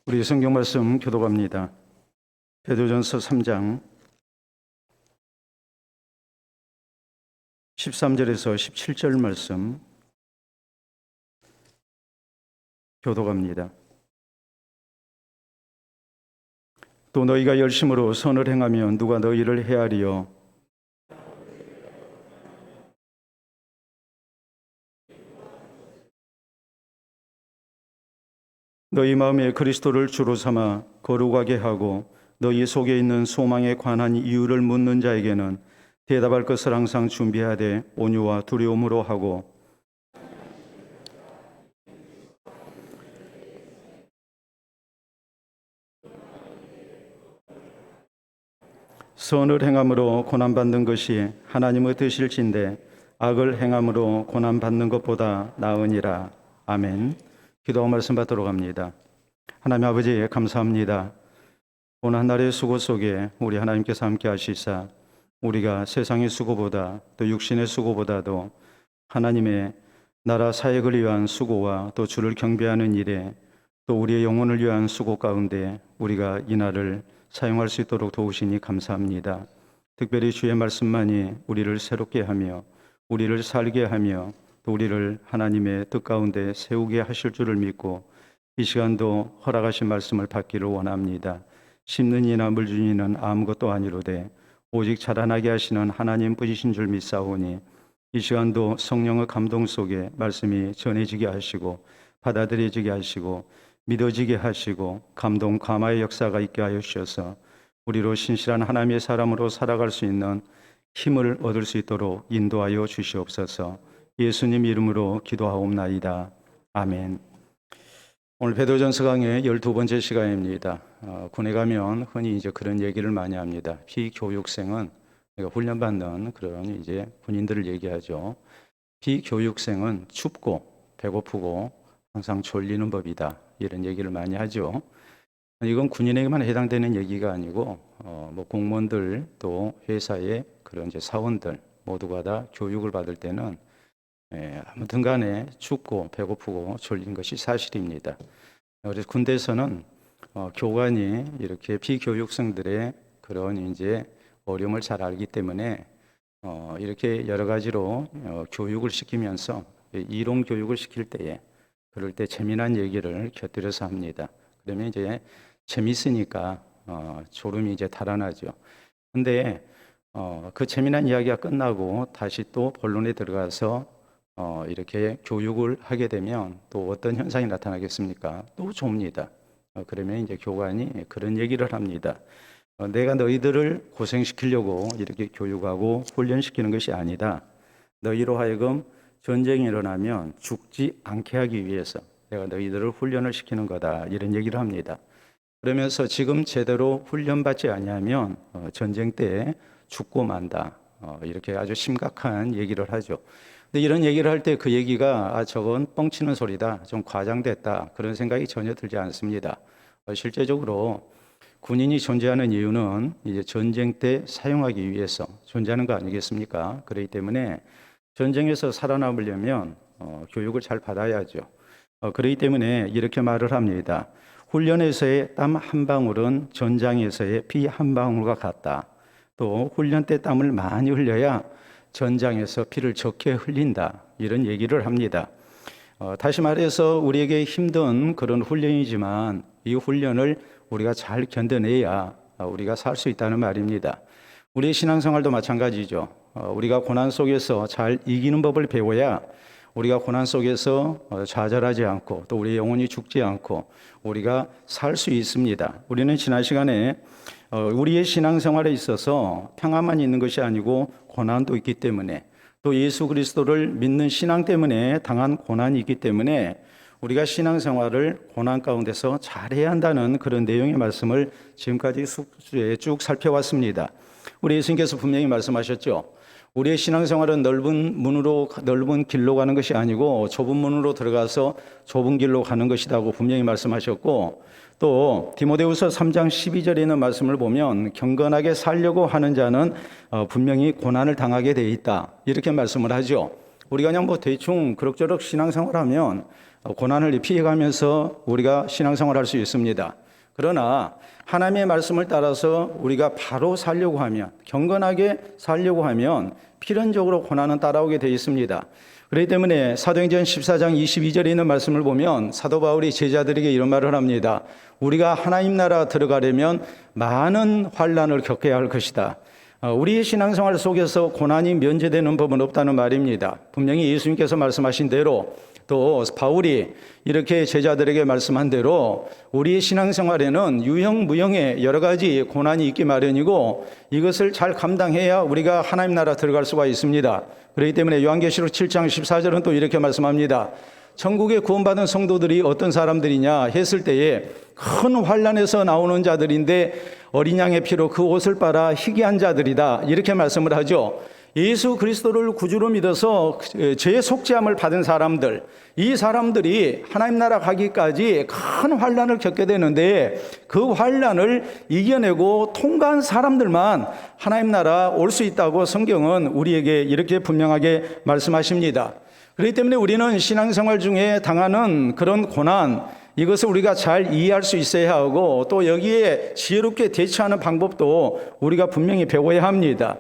우리 성경 말씀 교독합니다. 베드로전서 3장 13절에서 17절 말씀 교독합니다. 또 너희가 열심으로 선을 행하면 누가 너희를 헤아리요 너희 마음에 그리스도를 주로 삼아 거룩하게 하고 너희 속에 있는 소망에 관한 이유를 묻는 자에게는 대답할 것을 항상 준비하되 온유와 두려움으로 하고 선을 행함으로 고난받는 것이 하나님의 뜻일진데 악을 행함으로 고난받는 것보다 나으니라. 아멘. 기도와 말씀 받도록 합니다. 하나님 아버지 감사합니다. 오늘 한 날의 수고 속에 우리 하나님께서 함께 하시사 우리가 세상의 수고보다 또 육신의 수고보다도 하나님의 나라 사역을 위한 수고와 또 주를 경배하는 일에 또 우리의 영혼을 위한 수고 가운데 우리가 이 날을 사용할 수 있도록 도우시니 감사합니다. 특별히 주의 말씀만이 우리를 새롭게 하며 우리를 살게 하며 또 우리를 하나님의 뜻 가운데 세우게 하실 줄을 믿고 이 시간도 허락하신 말씀을 받기를 원합니다. 심는 이나 물주는 이는 아무것도 아니로되 오직 자라나게 하시는 하나님 뿐이신 줄 믿사오니 이 시간도 성령의 감동 속에 말씀이 전해지게 하시고 받아들여지게 하시고 믿어지게 하시고 감동 감화의 역사가 있게 하여 주셔서 우리로 신실한 하나님의 사람으로 살아갈 수 있는 힘을 얻을 수 있도록 인도하여 주시옵소서. 예수님 이름으로 기도하옵나이다. 아멘. 오늘 베드로전서 강의 12번째 시간입니다. 군에 가면 흔히 이제 그런 얘기를 많이 합니다. 비교육생은 훈련받는 그런 이제 군인들을 얘기하죠. 비교육생은 춥고 배고프고 항상 졸리는 법이다. 이런 얘기를 많이 하죠. 이건 군인에게만 해당되는 얘기가 아니고 뭐 공무원들 또 회사의 그런 이제 사원들 모두가 다 교육을 받을 때는 아무튼 간에 춥고 배고프고 졸린 것이 사실입니다. 그래서 군대에서는 교관이 이렇게 비교육생들의 그런 이제 어려움을 잘 알기 때문에 이렇게 여러 가지로 교육을 시키면서 이론 교육을 시킬 때에 그럴 때 재미난 얘기를 곁들여서 합니다. 그러면 이제 재밌으니까 졸음이 이제 달아나죠. 근데 그 재미난 이야기가 끝나고 다시 또 본론에 들어가서 이렇게 교육을 하게 되면 또 어떤 현상이 나타나겠습니까? 또 좁니다. 그러면 이제 교관이 그런 얘기를 합니다. 내가 너희들을 고생시키려고 이렇게 교육하고 훈련시키는 것이 아니다. 너희로 하여금 전쟁이 일어나면 죽지 않게 하기 위해서 내가 너희들을 훈련을 시키는 거다. 이런 얘기를 합니다. 그러면서 지금 제대로 훈련받지 아니하면 전쟁 때 죽고 만다. 이렇게 아주 심각한 얘기를 하죠. 근데 이런 얘기를 할 때 그 얘기가 저건 뻥치는 소리다, 좀 과장됐다 그런 생각이 전혀 들지 않습니다. 실제적으로 군인이 존재하는 이유는 이제 전쟁 때 사용하기 위해서 존재하는 거 아니겠습니까? 그렇기 때문에 전쟁에서 살아남으려면 교육을 잘 받아야죠. 그렇기 때문에 이렇게 말을 합니다. 훈련에서의 땀 한 방울은 전장에서의 피 한 방울과 같다. 또 훈련 때 땀을 많이 흘려야 전장에서 피를 적게 흘린다. 이런 얘기를 합니다. 다시 말해서 우리에게 힘든 그런 훈련이지만 이 훈련을 우리가 잘 견뎌내야 우리가 살 수 있다는 말입니다. 우리의 신앙생활도 마찬가지죠. 우리가 고난 속에서 잘 이기는 법을 배워야 우리가 고난 속에서 좌절하지 않고 또 우리의 영혼이 죽지 않고 우리가 살 수 있습니다. 우리는 지난 시간에 우리의 신앙생활에 있어서 평안만 있는 것이 아니고 고난도 있기 때문에 또 예수 그리스도를 믿는 신앙 때문에 당한 고난이 있기 때문에 우리가 신앙생활을 고난 가운데서 잘해야 한다는 그런 내용의 말씀을 지금까지 쭉 살펴왔습니다. 우리 예수님께서 분명히 말씀하셨죠. 우리의 신앙생활은 넓은 길로 가는 것이 아니고 좁은 문으로 들어가서 좁은 길로 가는 것이라고 분명히 말씀하셨고 또 디모데후서 3장 12절에 있는 말씀을 보면 경건하게 살려고 하는 자는 분명히 고난을 당하게 돼 있다. 이렇게 말씀을 하죠. 우리가 그냥 뭐 대충 그럭저럭 신앙생활하면 고난을 피해가면서 우리가 신앙생활을 할 수 있습니다. 그러나 하나님의 말씀을 따라서 우리가 바로 살려고 하면, 경건하게 살려고 하면 필연적으로 고난은 따라오게 되어 있습니다. 그렇기 때문에 사도행전 14장 22절에 있는 말씀을 보면 사도 바울이 제자들에게 이런 말을 합니다. 우리가 하나님 나라 들어가려면 많은 환난을 겪어야 할 것이다. 우리의 신앙생활 속에서 고난이 면제되는 법은 없다는 말입니다. 분명히 예수님께서 말씀하신 대로, 또 바울이 이렇게 제자들에게 말씀한 대로 우리의 신앙생활에는 유형 무형의 여러 가지 고난이 있기 마련이고, 이것을 잘 감당해야 우리가 하나님 나라 들어갈 수가 있습니다. 그렇기 때문에 요한계시록 7장 14절은 또 이렇게 말씀합니다. 천국에 구원받은 성도들이 어떤 사람들이냐 했을 때에 큰 환난에서 나오는 자들인데 어린 양의 피로 그 옷을 빨아 희귀한 자들이다, 이렇게 말씀을 하죠. 예수 그리스도를 구주로 믿어서 죄의 속죄함을 받은 사람들, 이 사람들이 하나님 나라 가기까지 큰 환난을 겪게 되는데, 그 환난을 이겨내고 통과한 사람들만 하나님 나라 올 수 있다고 성경은 우리에게 이렇게 분명하게 말씀하십니다. 그렇기 때문에 우리는 신앙생활 중에 당하는 그런 고난, 이것을 우리가 잘 이해할 수 있어야 하고, 또 여기에 지혜롭게 대처하는 방법도 우리가 분명히 배워야 합니다.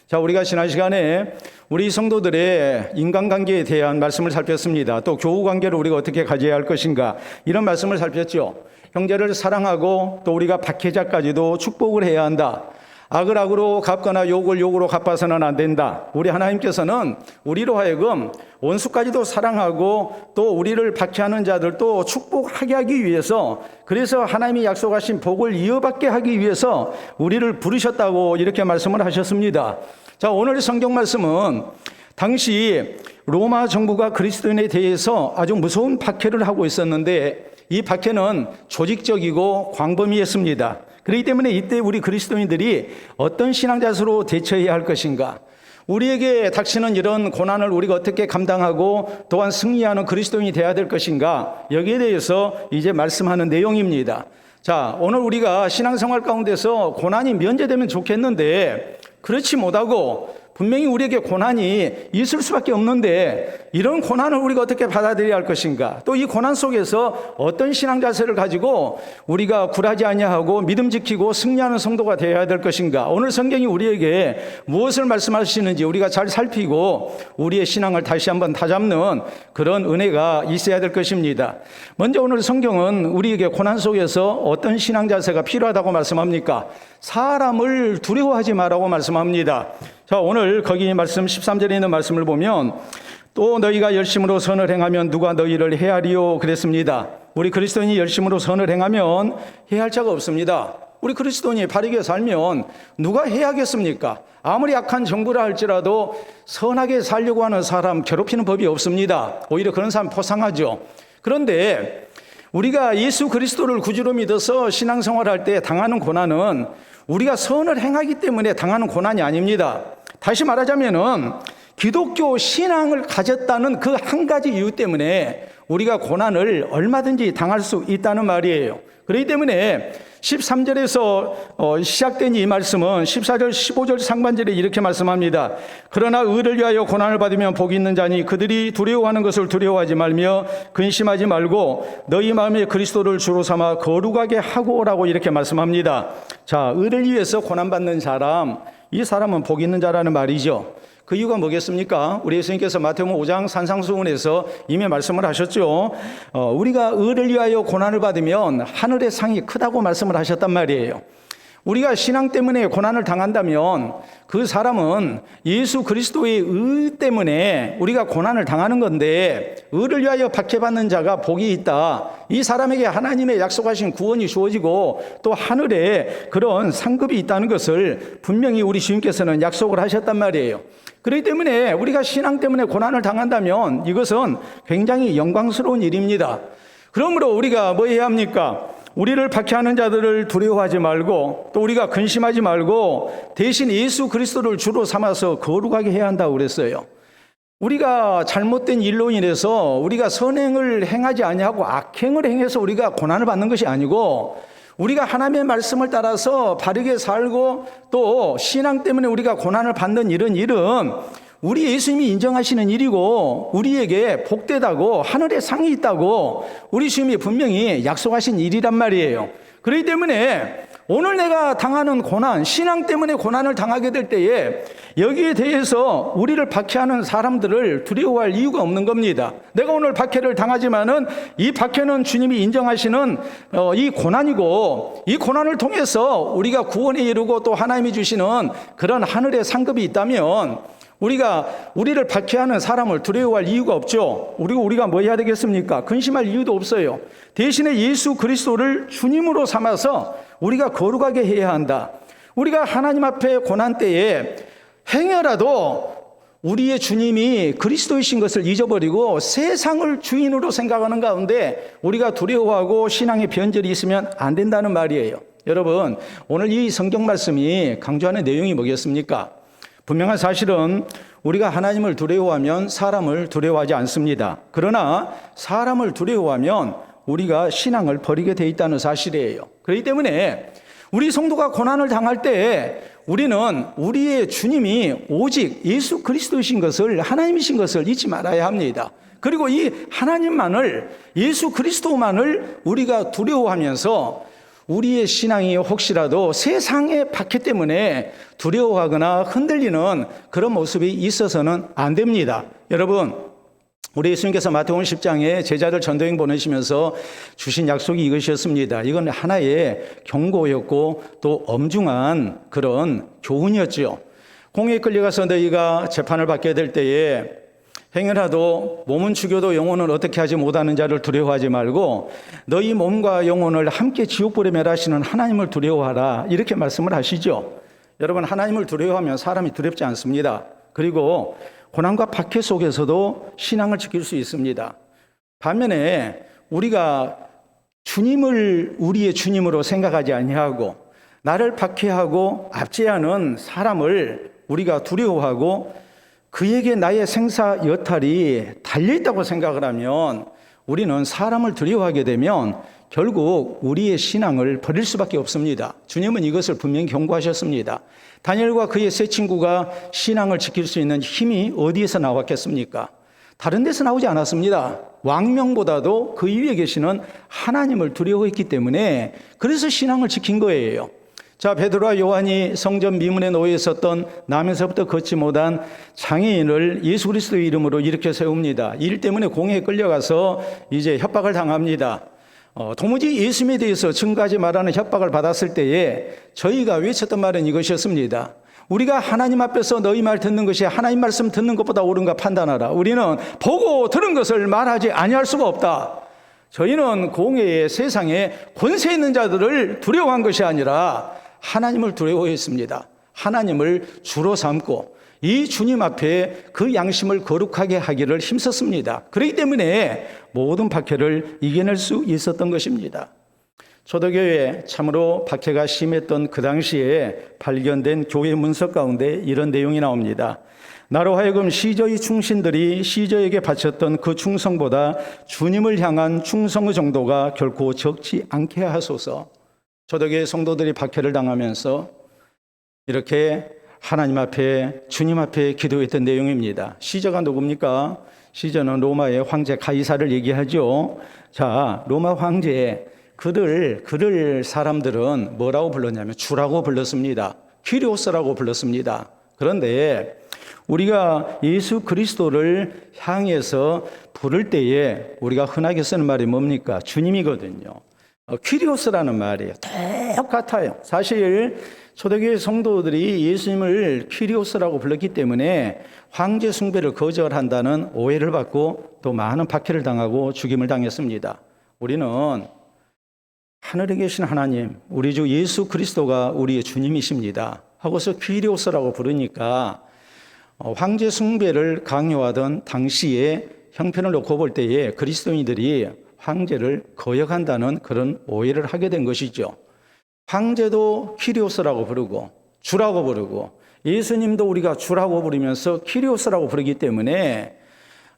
자, 우리가 지난 시간에 우리 성도들의 인간관계에 대한 말씀을 살폈습니다. 또 교우관계를 우리가 어떻게 가져야 할 것인가, 이런 말씀을 살폈죠. 형제를 사랑하고 또 우리가 박해자까지도 축복을 해야 한다. 악을 악으로 갚거나 욕을 욕으로 갚아서는 안 된다. 우리 하나님께서는 우리로 하여금 원수까지도 사랑하고 또 우리를 박해하는 자들도 축복하게 하기 위해서, 그래서 하나님이 약속하신 복을 이어받게 하기 위해서 우리를 부르셨다고 이렇게 말씀을 하셨습니다. 자, 오늘 성경 말씀은 당시 로마 정부가 그리스도인에 대해서 아주 무서운 박해를 하고 있었는데, 이 박해는 조직적이고 광범위했습니다. 그렇기 때문에 이때 우리 그리스도인들이 어떤 신앙자세로 대처해야 할 것인가, 우리에게 닥치는 이런 고난을 우리가 어떻게 감당하고 또한 승리하는 그리스도인이 되어야 될 것인가, 여기에 대해서 이제 말씀하는 내용입니다. 자, 오늘 우리가 신앙생활 가운데서 고난이 면제되면 좋겠는데 그렇지 못하고 분명히 우리에게 고난이 있을 수밖에 없는데, 이런 고난을 우리가 어떻게 받아들여야 할 것인가, 또 이 고난 속에서 어떤 신앙 자세를 가지고 우리가 굴하지 아니하고 믿음 지키고 승리하는 성도가 되어야 될 것인가, 오늘 성경이 우리에게 무엇을 말씀하시는지 우리가 잘 살피고 우리의 신앙을 다시 한번 다잡는 그런 은혜가 있어야 될 것입니다. 먼저 오늘 성경은 우리에게 고난 속에서 어떤 신앙 자세가 필요하다고 말씀합니까? 사람을 두려워하지 말라고 말씀합니다. 자, 오늘 거기 말씀 13절에 있는 말씀을 보면, 또 너희가 열심으로 선을 행하면 누가 너희를 해하리요 그랬습니다. 우리 그리스도인이 열심으로 선을 행하면 해할 자가 없습니다. 우리 그리스도인이 바르게 살면 누가 해하겠습니까? 아무리 약한 정부라 할지라도 선하게 살려고 하는 사람 괴롭히는 법이 없습니다. 오히려 그런 사람 포상하죠. 그런데 우리가 예수 그리스도를 구주로 믿어서 신앙생활할 때 당하는 고난은 우리가 선을 행하기 때문에 당하는 고난이 아닙니다. 다시 말하자면은 기독교 신앙을 가졌다는 그 한 가지 이유 때문에 우리가 고난을 얼마든지 당할 수 있다는 말이에요. 그렇기 때문에 13절에서 시작된 이 말씀은 14절 15절 상반절에 이렇게 말씀합니다. 그러나 의를 위하여 고난을 받으면 복이 있는 자니 그들이 두려워하는 것을 두려워하지 말며 근심하지 말고 너희 마음에 그리스도를 주로 삼아 거룩하게 하고 오라고 이렇게 말씀합니다. 자, 의를 위해서 고난받는 사람, 이 사람은 복이 있는 자라는 말이죠. 그 이유가 뭐겠습니까? 우리 예수님께서 마태복음 5장 산상수훈에서 이미 말씀을 하셨죠. 우리가 의를 위하여 고난을 받으면 하늘의 상이 크다고 말씀을 하셨단 말이에요. 우리가 신앙 때문에 고난을 당한다면 그 사람은 예수 그리스도의 의 때문에 우리가 고난을 당하는 건데, 의를 위하여 박해받는 자가 복이 있다. 이 사람에게 하나님의 약속하신 구원이 주어지고 또 하늘에 그런 상급이 있다는 것을 분명히 우리 주님께서는 약속을 하셨단 말이에요. 그렇기 때문에 우리가 신앙 때문에 고난을 당한다면 이것은 굉장히 영광스러운 일입니다. 그러므로 우리가 뭐 해야 합니까? 우리를 박해하는 자들을 두려워하지 말고 또 우리가 근심하지 말고 대신 예수 그리스도를 주로 삼아서 거룩하게 해야 한다고 그랬어요. 우리가 잘못된 일로 인해서 우리가 선행을 행하지 아니하고 악행을 행해서 우리가 고난을 받는 것이 아니고, 우리가 하나님의 말씀을 따라서 바르게 살고 또 신앙 때문에 우리가 고난을 받는 이런 일은 우리 예수님이 인정하시는 일이고 우리에게 복되다고 하늘에 상이 있다고 우리 주님이 분명히 약속하신 일이란 말이에요. 그렇기 때문에 오늘 내가 당하는 고난, 신앙 때문에 고난을 당하게 될 때에 여기에 대해서 우리를 박해하는 사람들을 두려워할 이유가 없는 겁니다. 내가 오늘 박해를 당하지만은 이 박해는 주님이 인정하시는 이 고난이고, 이 고난을 통해서 우리가 구원에 이르고 또 하나님이 주시는 그런 하늘의 상급이 있다면 우리를 박해하는 사람을 두려워할 이유가 없죠. 우리가 뭐 해야 되겠습니까? 근심할 이유도 없어요. 대신에 예수 그리스도를 주님으로 삼아서 우리가 거룩하게 해야 한다. 우리가 하나님 앞에 고난 때에 행여라도 우리의 주님이 그리스도이신 것을 잊어버리고 세상을 주인으로 생각하는 가운데 우리가 두려워하고 신앙의 변절이 있으면 안 된다는 말이에요. 여러분, 오늘 이 성경 말씀이 강조하는 내용이 뭐겠습니까? 분명한 사실은 우리가 하나님을 두려워하면 사람을 두려워하지 않습니다. 그러나 사람을 두려워하면 우리가 신앙을 버리게 돼 있다는 사실이에요. 그렇기 때문에 우리 성도가 고난을 당할 때 우리는 우리의 주님이 오직 예수 그리스도이신 것을, 하나님이신 것을 잊지 말아야 합니다. 그리고 이 하나님만을, 예수 그리스도만을 우리가 두려워하면서 우리의 신앙이 혹시라도 세상의 박해 때문에 두려워하거나 흔들리는 그런 모습이 있어서는 안 됩니다. 여러분, 우리 예수님께서 마태복음 10장에 제자들 전도행 보내시면서 주신 약속이 이것이었습니다. 이건 하나의 경고였고 또 엄중한 그런 교훈이었죠. 공회에 끌려가서 너희가 재판을 받게 될 때에 행여라도 몸은 죽여도 영혼은 어떻게 하지 못하는 자를 두려워하지 말고 너희 몸과 영혼을 함께 지옥불에 멸하시는 하나님을 두려워하라, 이렇게 말씀을 하시죠. 여러분, 하나님을 두려워하면 사람이 두렵지 않습니다. 그리고 고난과 박해 속에서도 신앙을 지킬 수 있습니다. 반면에 우리가 주님을 우리의 주님으로 생각하지 아니하고 나를 박해하고 압제하는 사람을 우리가 두려워하고 그에게 나의 생사 여탈이 달려있다고 생각을 하면 우리는 사람을 두려워하게 되면 결국 우리의 신앙을 버릴 수밖에 없습니다. 주님은 이것을 분명히 경고하셨습니다. 다니엘과 그의 세 친구가 신앙을 지킬 수 있는 힘이 어디에서 나왔겠습니까? 다른 데서 나오지 않았습니다. 왕명보다도 그 위에 계시는 하나님을 두려워했기 때문에 그래서 신앙을 지킨 거예요. 자, 베드로와 요한이 성전 미문에 놓여 있었던 나면서부터 걷지 못한 장애인을 예수 그리스도의 이름으로 일으켜 세웁니다. 이 일 때문에 공회에 끌려가서 이제 협박을 당합니다. 도무지 예수님에 대해서 증거하지 말라는 협박을 받았을 때에 저희가 외쳤던 말은 이것이었습니다. 우리가 하나님 앞에서 너희 말 듣는 것이 하나님 말씀 듣는 것보다 옳은가 판단하라. 우리는 보고 들은 것을 말하지 아니할 수가 없다. 저희는 공회에 세상에 권세 있는 자들을 두려워한 것이 아니라 하나님을 두려워했습니다. 하나님을 주로 삼고 이 주님 앞에 그 양심을 거룩하게 하기를 힘썼습니다. 그렇기 때문에 모든 박해를 이겨낼 수 있었던 것입니다. 초대교회에 참으로 박해가 심했던 그 당시에 발견된 교회 문서 가운데 이런 내용이 나옵니다. 나로 하여금 시저의 충신들이 시저에게 바쳤던 그 충성보다 주님을 향한 충성의 정도가 결코 적지 않게 하소서. 초대교회 성도들이 박해를 당하면서 이렇게 하나님 앞에, 주님 앞에 기도했던 내용입니다. 시저가 누굽니까? 시저는 로마의 황제 가이사를 얘기하죠. 자, 로마 황제, 그를 사람들은 뭐라고 불렀냐면 주라고 불렀습니다. 퀴리오스라고 불렀습니다. 그런데 우리가 예수 그리스도를 향해서 부를 때에 우리가 흔하게 쓰는 말이 뭡니까? 주님이거든요. 퀴리오스라는 말이에요. 똑같아요. 사실 초대교회 성도들이 예수님을 퀴리오스라고 불렀기 때문에 황제 숭배를 거절한다는 오해를 받고 또 많은 박해를 당하고 죽임을 당했습니다. 우리는 하늘에 계신 하나님, 우리 주 예수 그리스도가 우리의 주님이십니다 하고서 퀴리오스라고 부르니까 황제 숭배를 강요하던 당시에 형편을 놓고 볼 때에 그리스도인들이 황제를 거역한다는 그런 오해를 하게 된 것이죠. 황제도 퀴리오스라고 부르고 주라고 부르고 예수님도 우리가 주라고 부르면서 퀴리오스라고 부르기 때문에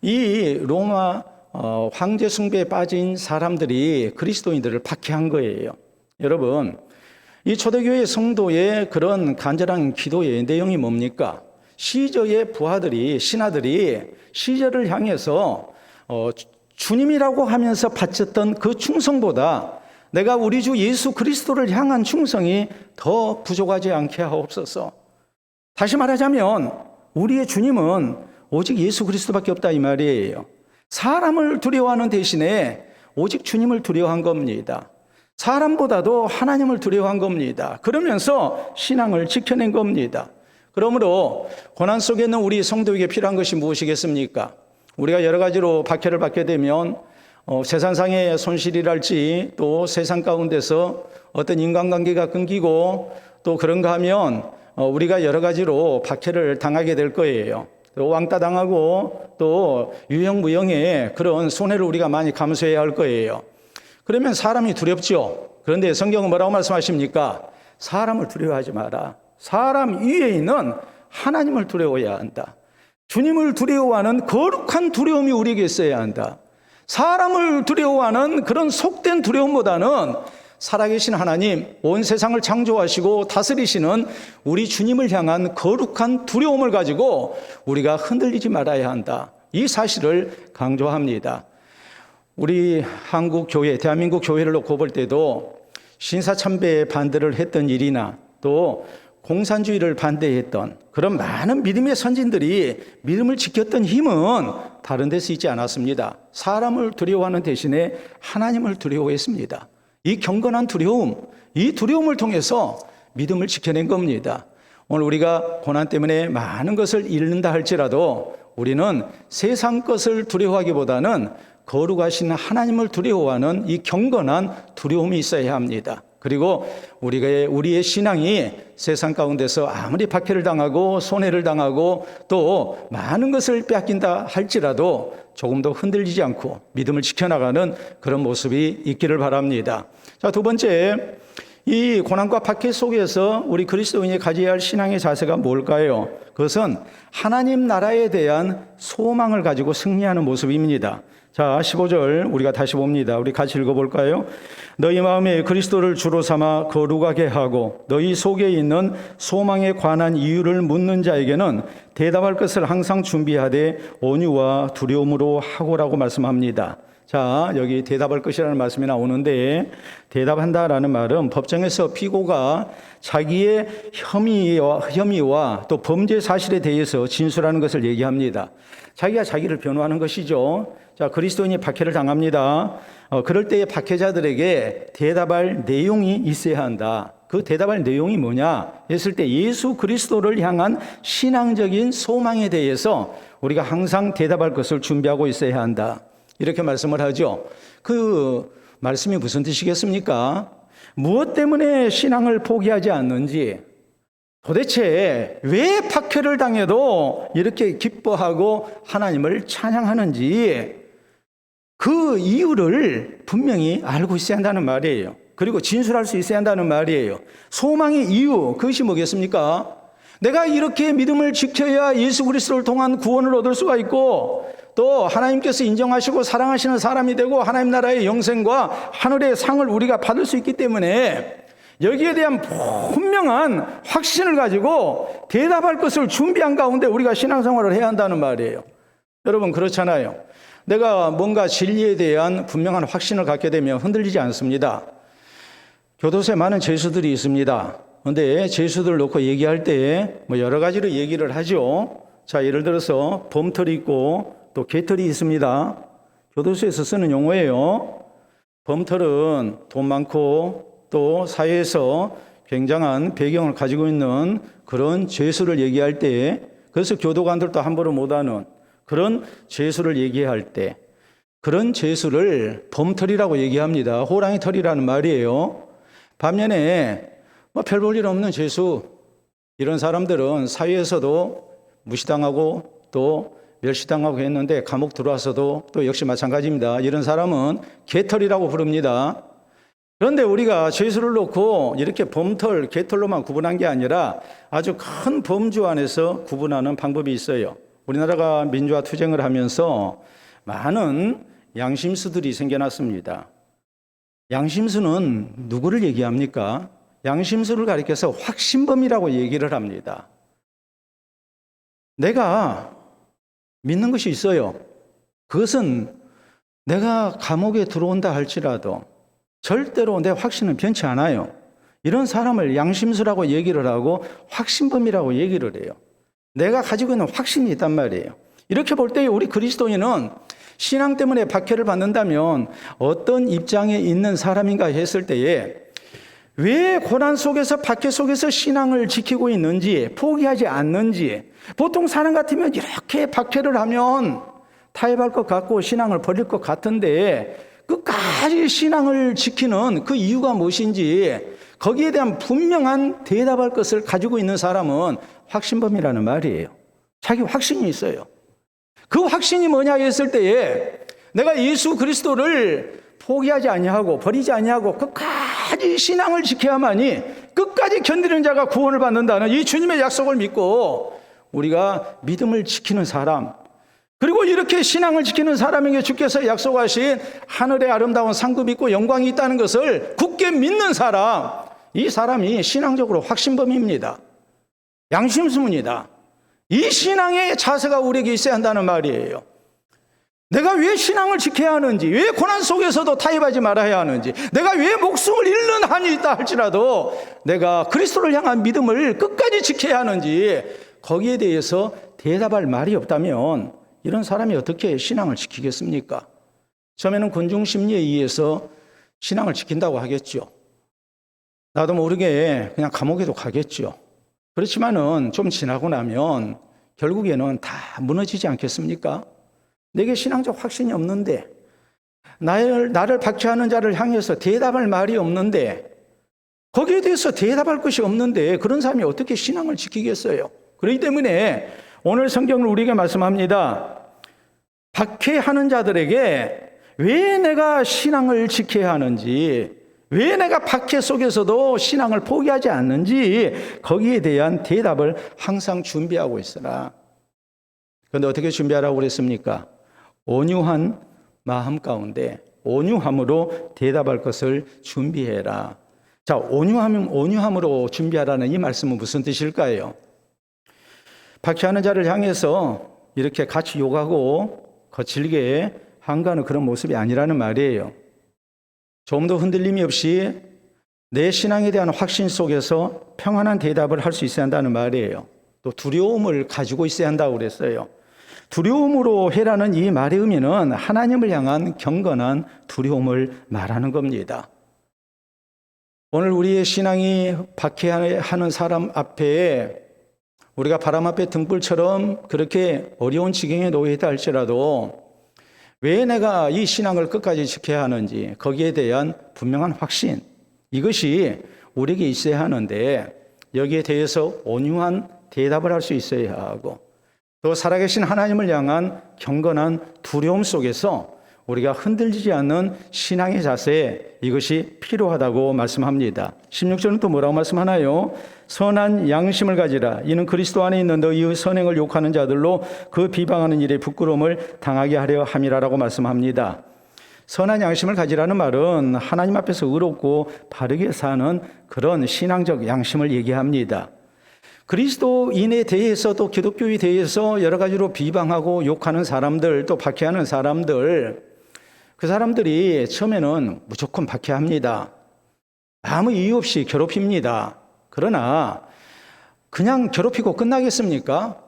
이 로마 황제 숭배에 빠진 사람들이 그리스도인들을 박해한 거예요. 여러분, 이 초대교회 성도의 그런 간절한 기도의 내용이 뭡니까? 시저의 부하들이, 신하들이 시저를 향해서 주님이라고 하면서 바쳤던 그 충성보다 내가 우리 주 예수 그리스도를 향한 충성이 더 부족하지 않게 하옵소서. 다시 말하자면 우리의 주님은 오직 예수 그리스도밖에 없다 이 말이에요. 사람을 두려워하는 대신에 오직 주님을 두려워한 겁니다. 사람보다도 하나님을 두려워한 겁니다. 그러면서 신앙을 지켜낸 겁니다. 그러므로 고난 속에 있는 우리 성도에게 필요한 것이 무엇이겠습니까? 우리가 여러 가지로 박해를 받게 되면 세상상의 손실이랄지 또 세상 가운데서 어떤 인간관계가 끊기고 또 그런가 하면 우리가 여러 가지로 박해를 당하게 될 거예요. 또 왕따 당하고 또 유형무형의 그런 손해를 우리가 많이 감수해야 할 거예요. 그러면 사람이 두렵죠. 그런데 성경은 뭐라고 말씀하십니까? 사람을 두려워하지 마라. 사람 위에 있는 하나님을 두려워해야 한다. 주님을 두려워하는 거룩한 두려움이 우리에게 있어야 한다. 사람을 두려워하는 그런 속된 두려움보다는 살아계신 하나님, 온 세상을 창조하시고 다스리시는 우리 주님을 향한 거룩한 두려움을 가지고 우리가 흔들리지 말아야 한다. 이 사실을 강조합니다. 우리 한국 교회, 대한민국 교회를 놓고 볼 때도 신사참배에 반대를 했던 일이나 또 공산주의를 반대했던 그런 많은 믿음의 선진들이 믿음을 지켰던 힘은 다른 데서 있지 않았습니다. 사람을 두려워하는 대신에 하나님을 두려워했습니다. 이 경건한 두려움, 이 두려움을 통해서 믿음을 지켜낸 겁니다. 오늘 우리가 고난 때문에 많은 것을 잃는다 할지라도 우리는 세상 것을 두려워하기보다는 거룩하신 하나님을 두려워하는 이 경건한 두려움이 있어야 합니다. 그리고 우리의 신앙이 세상 가운데서 아무리 박해를 당하고 손해를 당하고 또 많은 것을 빼앗긴다 할지라도 조금 더 흔들리지 않고 믿음을 지켜나가는 그런 모습이 있기를 바랍니다. 자, 두 번째, 이 고난과 박해 속에서 우리 그리스도인이 가져야 할 신앙의 자세가 뭘까요? 그것은 하나님 나라에 대한 소망을 가지고 승리하는 모습입니다. 자, 15절 우리가 다시 봅니다. 우리 같이 읽어볼까요? 너희 마음에 그리스도를 주로 삼아 거룩하게 하고 너희 속에 있는 소망에 관한 이유를 묻는 자에게는 대답할 것을 항상 준비하되 온유와 두려움으로 하고라고 말씀합니다. 자, 여기 대답할 것이라는 말씀이 나오는데 대답한다라는 말은 법정에서 피고가 자기의 혐의와 또 범죄 사실에 대해서 진술하는 것을 얘기합니다. 자기가 자기를 변호하는 것이죠. 자, 그리스도인이 박해를 당합니다. 그럴 때의 박해자들에게 대답할 내용이 있어야 한다. 그 대답할 내용이 뭐냐 했을 때 예수 그리스도를 향한 신앙적인 소망에 대해서 우리가 항상 대답할 것을 준비하고 있어야 한다. 이렇게 말씀을 하죠. 그 말씀이 무슨 뜻이겠습니까? 무엇 때문에 신앙을 포기하지 않는지, 도대체 왜 박해를 당해도 이렇게 기뻐하고 하나님을 찬양하는지 그 이유를 분명히 알고 있어야 한다는 말이에요. 그리고 진술할 수 있어야 한다는 말이에요. 소망의 이유, 그것이 뭐겠습니까? 내가 이렇게 믿음을 지켜야 예수 그리스도를 통한 구원을 얻을 수가 있고 또 하나님께서 인정하시고 사랑하시는 사람이 되고 하나님 나라의 영생과 하늘의 상을 우리가 받을 수 있기 때문에 여기에 대한 분명한 확신을 가지고 대답할 것을 준비한 가운데 우리가 신앙생활을 해야 한다는 말이에요. 여러분 그렇잖아요. 내가 뭔가 진리에 대한 분명한 확신을 갖게 되면 흔들리지 않습니다. 교도소에 많은 죄수들이 있습니다. 그런데 죄수들 놓고 얘기할 때 뭐 여러 가지로 얘기를 하죠. 자, 예를 들어서 범털이 있고 또 개털이 있습니다. 교도소에서 쓰는 용어예요. 범털은 돈 많고 또 사회에서 굉장한 배경을 가지고 있는 그런 죄수를 얘기할 때, 그래서 교도관들도 함부로 못하는 그런 죄수를 얘기할 때 그런 죄수를 범털이라고 얘기합니다. 호랑이 털이라는 말이에요. 반면에 뭐 별 볼 일 없는 죄수, 이런 사람들은 사회에서도 무시당하고 또 멸시당하고 했는데 감옥 들어와서도 또 역시 마찬가지입니다. 이런 사람은 개털이라고 부릅니다. 그런데 우리가 죄수를 놓고 이렇게 범털, 개털로만 구분한 게 아니라 아주 큰 범주 안에서 구분하는 방법이 있어요. 우리나라가 민주화 투쟁을 하면서 많은 양심수들이 생겨났습니다. 양심수는 누구를 얘기합니까? 양심수를 가리켜서 확신범이라고 얘기를 합니다. 내가 믿는 것이 있어요. 그것은 내가 감옥에 들어온다 할지라도 절대로 내 확신은 변치 않아요. 이런 사람을 양심수라고 얘기를 하고 확신범이라고 얘기를 해요. 내가 가지고 있는 확신이 있단 말이에요. 이렇게 볼 때 우리 그리스도인은 신앙 때문에 박해를 받는다면 어떤 입장에 있는 사람인가 했을 때에 왜 고난 속에서 박해 속에서 신앙을 지키고 있는지, 포기하지 않는지. 보통 사람 같으면 이렇게 박해를 하면 타협할 것 같고 신앙을 버릴 것 같은데 끝까지 신앙을 지키는 그 이유가 무엇인지 거기에 대한 분명한 대답할 것을 가지고 있는 사람은 확신범이라는 말이에요. 자기 확신이 있어요. 그 확신이 뭐냐 했을 때에 내가 예수 그리스도를 포기하지 아니하고 버리지 아니하고 끝까지 신앙을 지켜야만이 끝까지 견디는 자가 구원을 받는다는 이 주님의 약속을 믿고 우리가 믿음을 지키는 사람, 그리고 이렇게 신앙을 지키는 사람에게 주께서 약속하신 하늘의 아름다운 상급이 있고 영광이 있다는 것을 굳게 믿는 사람, 이 사람이 신앙적으로 확신범입니다. 양심수입니다. 이 신앙의 자세가 우리에게 있어야 한다는 말이에요. 내가 왜 신앙을 지켜야 하는지, 왜 고난 속에서도 타협하지 말아야 하는지, 내가 왜 목숨을 잃는 한이 있다 할지라도 내가 그리스도를 향한 믿음을 끝까지 지켜야 하는지 거기에 대해서 대답할 말이 없다면 이런 사람이 어떻게 신앙을 지키겠습니까? 처음에는 군중심리에 의해서 신앙을 지킨다고 하겠죠. 나도 모르게 그냥 감옥에도 가겠죠. 그렇지만은 좀 지나고 나면 결국에는 다 무너지지 않겠습니까? 내게 신앙적 확신이 없는데, 나를 박해하는 자를 향해서 대답할 말이 없는데, 거기에 대해서 대답할 것이 없는데 그런 사람이 어떻게 신앙을 지키겠어요? 그렇기 때문에 오늘 성경을 우리에게 말씀합니다. 박해하는 자들에게 왜 내가 신앙을 지켜야 하는지, 왜 내가 박해 속에서도 신앙을 포기하지 않는지 거기에 대한 대답을 항상 준비하고 있으라. 그런데 어떻게 준비하라고 그랬습니까? 온유한 마음 가운데 온유함으로 대답할 것을 준비해라. 자, 온유함으로 준비하라는 이 말씀은 무슨 뜻일까요? 박해하는 자를 향해서 이렇게 같이 욕하고 거칠게 항가하는 그런 모습이 아니라는 말이에요. 좀 더 흔들림이 없이 내 신앙에 대한 확신 속에서 평안한 대답을 할 수 있어야 한다는 말이에요. 또 두려움을 가지고 있어야 한다고 그랬어요. 두려움으로 해라는 이 말의 의미는 하나님을 향한 경건한 두려움을 말하는 겁니다. 오늘 우리의 신앙이 박해하는 사람 앞에 우리가 바람 앞에 등불처럼 그렇게 어려운 지경에 놓여 있다 할지라도 왜 내가 이 신앙을 끝까지 지켜야 하는지 거기에 대한 분명한 확신, 이것이 우리에게 있어야 하는데 여기에 대해서 온유한 대답을 할 수 있어야 하고 또 살아계신 하나님을 향한 경건한 두려움 속에서 우리가 흔들리지 않는 신앙의 자세, 이것이 필요하다고 말씀합니다. 16절은 또 뭐라고 말씀하나요? 선한 양심을 가지라. 이는 그리스도 안에 있는 너희의 선행을 욕하는 자들로 그 비방하는 일에 부끄러움을 당하게 하려 함이라라고 말씀합니다. 선한 양심을 가지라는 말은 하나님 앞에서 의롭고 바르게 사는 그런 신앙적 양심을 얘기합니다. 그리스도인에 대해서도 기독교에 대해서 여러 가지로 비방하고 욕하는 사람들, 또 박해하는 사람들, 그 사람들이 처음에는 무조건 박해합니다. 아무 이유 없이 괴롭힙니다. 그러나 그냥 괴롭히고 끝나겠습니까?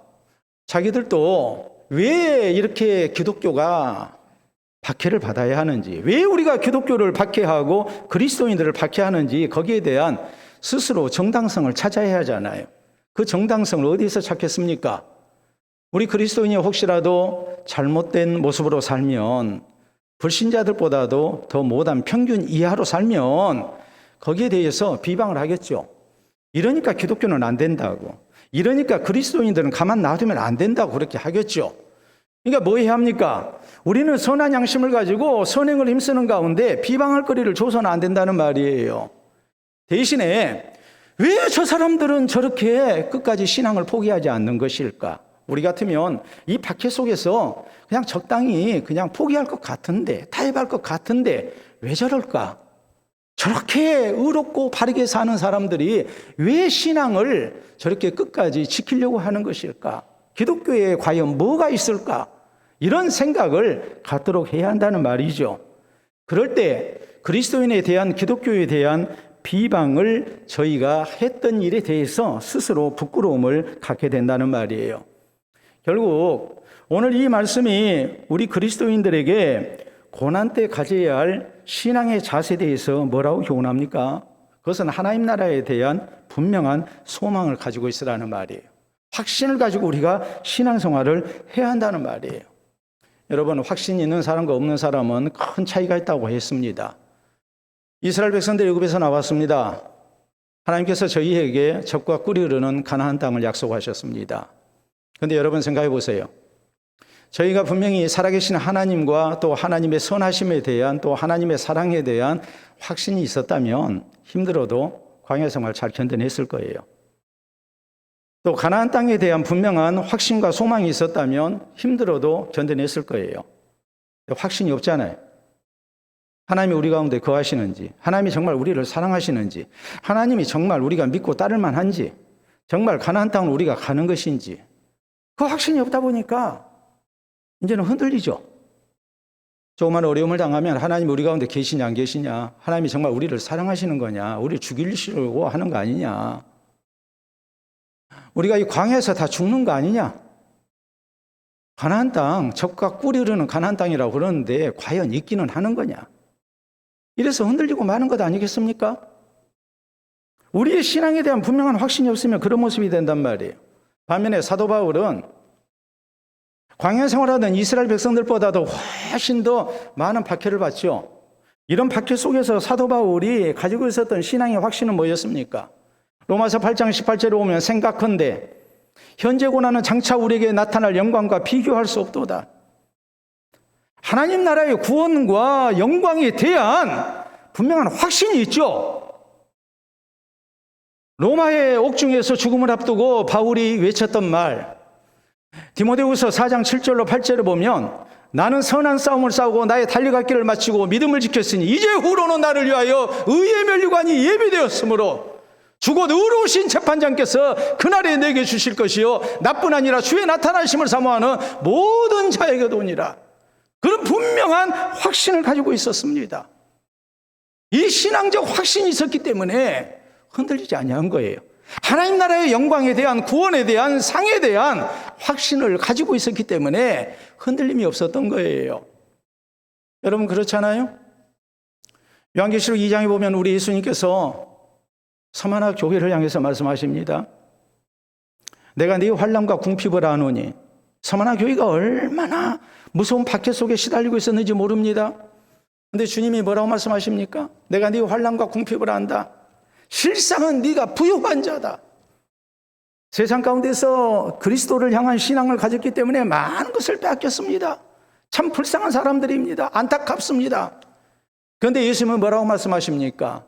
자기들도 왜 이렇게 기독교가 박해를 받아야 하는지, 왜 우리가 기독교를 박해하고 그리스도인들을 박해하는지 거기에 대한 스스로 정당성을 찾아야 하잖아요. 그 정당성을 어디서 찾겠습니까? 우리 그리스도인이 혹시라도 잘못된 모습으로 살면, 불신자들보다도 더 못한 평균 이하로 살면 거기에 대해서 비방을 하겠죠. 이러니까 기독교는 안 된다고, 이러니까 그리스도인들은 가만 놔두면 안 된다고 그렇게 하겠죠. 그러니까 뭐 해야 합니까? 우리는 선한 양심을 가지고 선행을 힘쓰는 가운데 비방할 거리를 줘서는 안 된다는 말이에요. 대신에 왜 저 사람들은 저렇게 끝까지 신앙을 포기하지 않는 것일까? 우리 같으면 이 박해 속에서 그냥 적당히 그냥 포기할 것 같은데, 타협할 것 같은데 왜 저럴까? 저렇게 의롭고 바르게 사는 사람들이 왜 신앙을 저렇게 끝까지 지키려고 하는 것일까? 기독교에 과연 뭐가 있을까? 이런 생각을 갖도록 해야 한다는 말이죠. 그럴 때 그리스도인에 대한, 기독교에 대한 비방을 저희가 했던 일에 대해서 스스로 부끄러움을 갖게 된다는 말이에요. 결국 오늘 이 말씀이 우리 그리스도인들에게 고난 때 가져야 할 신앙의 자세에 대해서 뭐라고 교훈합니까? 그것은 하나님 나라에 대한 분명한 소망을 가지고 있으라는 말이에요. 확신을 가지고 우리가 신앙생활을 해야 한다는 말이에요. 여러분, 확신이 있는 사람과 없는 사람은 큰 차이가 있다고 했습니다. 이스라엘 백성들이 애굽에서 나왔습니다. 하나님께서 저희에게 젖과 꿀이 흐르는 가나안 땅을 약속하셨습니다. 그런데 여러분 생각해 보세요. 저희가 분명히 살아계신 하나님과 또 하나님의 선하심에 대한, 또 하나님의 사랑에 대한 확신이 있었다면 힘들어도 광야 생활 잘 견뎌냈을 거예요. 또 가나안 땅에 대한 분명한 확신과 소망이 있었다면 힘들어도 견뎌냈을 거예요. 확신이 없잖아요. 하나님이 우리 가운데 거하시는지, 하나님이 정말 우리를 사랑하시는지, 하나님이 정말 우리가 믿고 따를 만한지, 정말 가나안 땅을 우리가 가는 것인지, 그 확신이 없다 보니까 이제는 흔들리죠. 조그만 어려움을 당하면 하나님 우리 가운데 계시냐 안 계시냐, 하나님이 정말 우리를 사랑하시는 거냐, 우리를 죽이려고 하는 거 아니냐, 우리가 이 광야에서 다 죽는 거 아니냐, 가나안 땅, 젖과 꿀이 흐르는 가나안 땅이라고 그러는데 과연 있기는 하는 거냐, 이래서 흔들리고 마는 것 아니겠습니까? 우리의 신앙에 대한 분명한 확신이 없으면 그런 모습이 된단 말이에요. 반면에 사도 바울은 광야 생활하던 이스라엘 백성들보다도 훨씬 더 많은 박해를 받죠. 이런 박해 속에서 사도 바울이 가지고 있었던 신앙의 확신은 뭐였습니까? 로마서 8장 18절에 보면 생각컨대 현재 고난은 장차 우리에게 나타날 영광과 비교할 수 없도다. 하나님 나라의 구원과 영광에 대한 분명한 확신이 있죠. 로마의 옥중에서 죽음을 앞두고 바울이 외쳤던 말, 디모데후서 4장 7절로 8절을 보면 나는 선한 싸움을 싸우고 나의 달려갈 길을 마치고 믿음을 지켰으니 이제 후로는 나를 위하여 의의 면류관이 예비되었으므로 주곧 의로우신 재판장께서 그날에 내게 주실 것이요 나뿐 아니라 주의 나타나심을 사모하는 모든 자에게도 오니라. 그런 분명한 확신을 가지고 있었습니다. 이 신앙적 확신이 있었기 때문에 흔들리지 아니한 거예요. 하나님 나라의 영광에 대한, 구원에 대한, 상에 대한 확신을 가지고 있었기 때문에 흔들림이 없었던 거예요. 여러분 그렇잖아요? 요한계시록 2장에 보면 우리 예수님께서 서만화 교회를 향해서 말씀하십니다. 내가 네 환난과 궁핍을 아노니. 서만화 교회가 얼마나 무서운 박해 속에 시달리고 있었는지 모릅니다. 그런데 주님이 뭐라고 말씀하십니까? 내가 네 환난과 궁핍을 안다. 실상은 네가 부요한 자다. 세상 가운데서 그리스도를 향한 신앙을 가졌기 때문에 많은 것을 빼앗겼습니다. 참 불쌍한 사람들입니다. 안타깝습니다. 그런데 예수님은 뭐라고 말씀하십니까?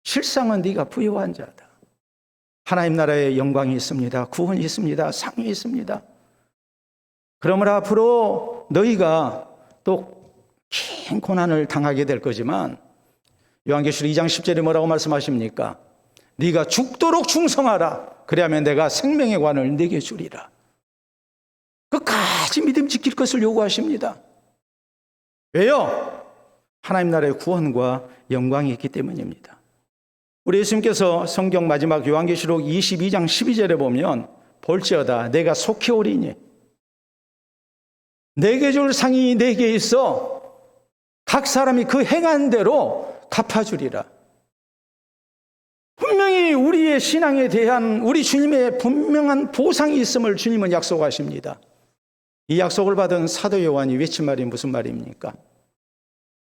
실상은 네가 부요한 자다. 하나님 나라의 영광이 있습니다. 구원이 있습니다. 상이 있습니다. 그러므로 앞으로 너희가 또 긴 고난을 당하게 될 거지만 요한계시록 2장 10절에 뭐라고 말씀하십니까? 네가 죽도록 충성하라. 그래야만 내가 생명의 관을 네게 주리라. 끝까지 믿음 지킬 것을 요구하십니다. 왜요? 하나님 나라의 구원과 영광이 있기 때문입니다. 우리 예수님께서 성경 마지막 요한계시록 22장 12절에 보면 볼지어다 내가 속히 오리니 내게 줄 상이 내게 있어 각 사람이 그 행한 대로 갚아주리라. 분명히 우리의 신앙에 대한 우리 주님의 분명한 보상이 있음을 주님은 약속하십니다. 이 약속을 받은 사도 요한이 외친 말이 무슨 말입니까?